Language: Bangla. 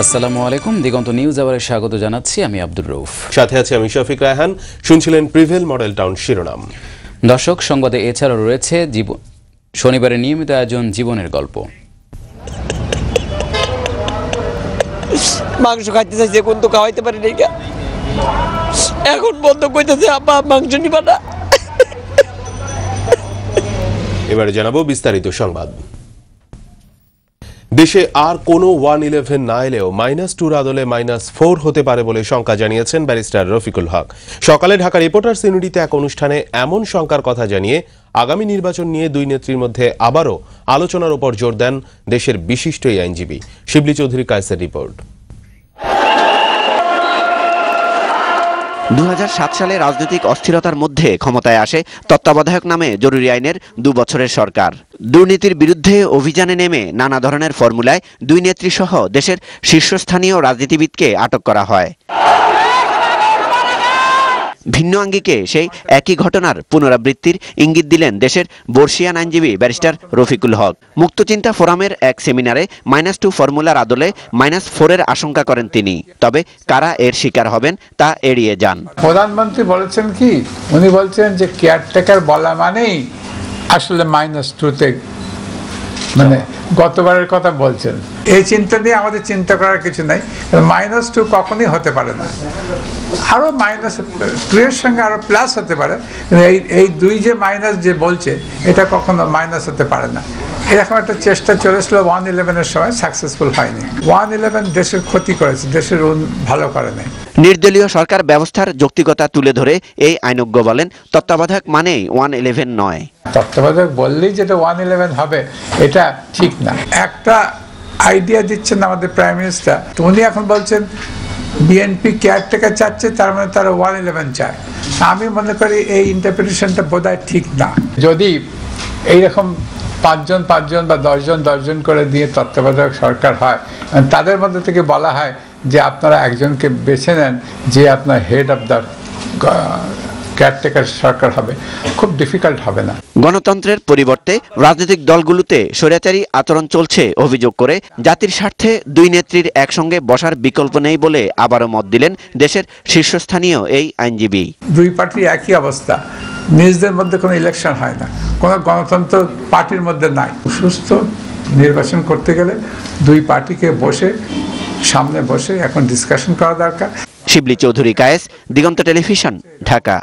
আসসালামু আলাইকুম, দিগন্ত নিউজ আওয়ারে স্বাগত জানাচ্ছি। আমি আব্দুর রউফ, সাথে আছি আমি শফিক রায়হান। শুনছিলেন প্রিভেল মডেল টাউন শিরোনাম। দর্শক, সংবাদে এছাড়াও রয়েছে শনিবারের নিয়মিত আয়োজন জীবনের গল্প। মাংস খাইতে চাইছে, এখন তো খাওয়াইতে পারি নাই, এখন বন্ধ করতেছে, আব্বা মাংস নিবা না। এবারে জানাবো বিস্তারিত সংবাদ। দেশে আর কোনো 111 না এলেও -2 আদলে -4 হতে পারে বলে শঙ্কা জানিয়েছেন ব্যারিস্টার রফিকুল হক। সকালে ঢাকা রিপোর্টার্স ইউনিটিতে এক অনুষ্ঠানে এমন শঙ্কার কথা জানিয়ে আগামী নির্বাচন নিয়ে দুই নেত্রীর মধ্যে আবারও আলোচনার উপর জোর দেন দেশের বিশিষ্ট এই আইনজীবী। শিবলি চৌধুরী কায়েসের রিপোর্ট। 2007 সালে রাজনৈতিক অস্থিরতার মধ্যে ক্ষমতায় আসে তত্ত্বাবধায়ক নামে জরুরি আইনের 2 বছরের সরকার। দুর্নীতির বিরুদ্ধে অভিযানে নেমে নানা ধরনের ফর্মুলায় দুই নেত্রী সহ দেশের শীর্ষস্থানীয় রাজনীতিবিদকে আটক করা হয়। ভিন্ন আঙ্গিকে সেই একই ঘটনার পুনরাবৃত্তির ইঙ্গিত দিলেন দেশের বর্ষিয়ান আইনজীবী ব্যারিস্টার রফিকুল হক। মুক্তচিন্তা ফোরামের এক সেমিনারে -2 ফর্মুলার আদলে -4 আশঙ্কা করেন তিনি। তবে কারা এর শিকার হবেন তা এড়িয়ে যান। প্রধানমন্ত্রী বলেছেন কি, উনি বলছেন যে কেয়ারটেকার বলা মানেই আসলে -2তে, মানে গতবারের কথা বলছেন। এই চিন্তা নিয়ে আমাদের চিন্তা করার কিছু নাই। -2 কখনই হতে পারে না, আরো -2 এর সঙ্গে আরো প্লাস হতে পারে। এই দুই যে মাইনাস যে বলছে, এটা কখনো মাইনাস হতে পারে না। এরকম একটা চেষ্টা চলেছিল 111-এর সময়, সাকসেসফুল হয়নি। 111 দেশের ক্ষতি করেছে, দেশের ভালো করে নাই। নির্দলীয় সরকার ব্যবস্থার যৌক্তিকতা তুলে ধরে এই আইনজ্ঞ বলেন, তত্ত্বাবধায়ক মানেই 111 নয়। তত্ত্বাবধায়ক বললেই যেটা 111 হবে, এটা ঠিক না। একটা আইডিয়া দিচ্ছেন আমাদের প্রাইম মিনিস্টার, তো উনি এখন বলছেন বিএনপি কেয়ারটেকার চাচ্ছে, তার মানে তারা 111 চায়। আমি মনে করি এই ইন্টারপ্রিটেশনটা বোধহয় ঠিক না। যদি এইরকম 5 জন বা 10 জন করে দিয়ে তত্ত্বাবধায়ক সরকার হয়, তাদের মধ্যে থেকে বলা হয় যে আপনারা একজনকে বেছে নেন যে আপনার হেড অফ দ্য কেয়ারটেকার সরকার হবে, খুব ডিফিকাল্ট হবে না। গণতন্ত্রের পরিবর্তে রাজনৈতিক দলগুলোতে স্বৈরাচারী আচরণ চলছে অভিযোগ করে জাতির স্বার্থে দুই নেত্রীর একসঙ্গে বসার বিকল্প নেই বলে আবারও মত দিলেন দেশের শীর্ষস্থানীয় এই আইনজীবী। দুই পার্টির একই অবস্থা, নিজেদের মধ্যে কোনো ইলেকশন হয় না, কোনো গণতন্ত্র পার্টির মধ্যে নাই। সুস্থ নির্বাচন করতে গেলে দুই পার্টিকে সামনে বসে এখন ডিসকাশন করা দরকার। শিবলি চৌধুরী কায়েস, দিগন্ত টেলিভিশন, ঢাকা।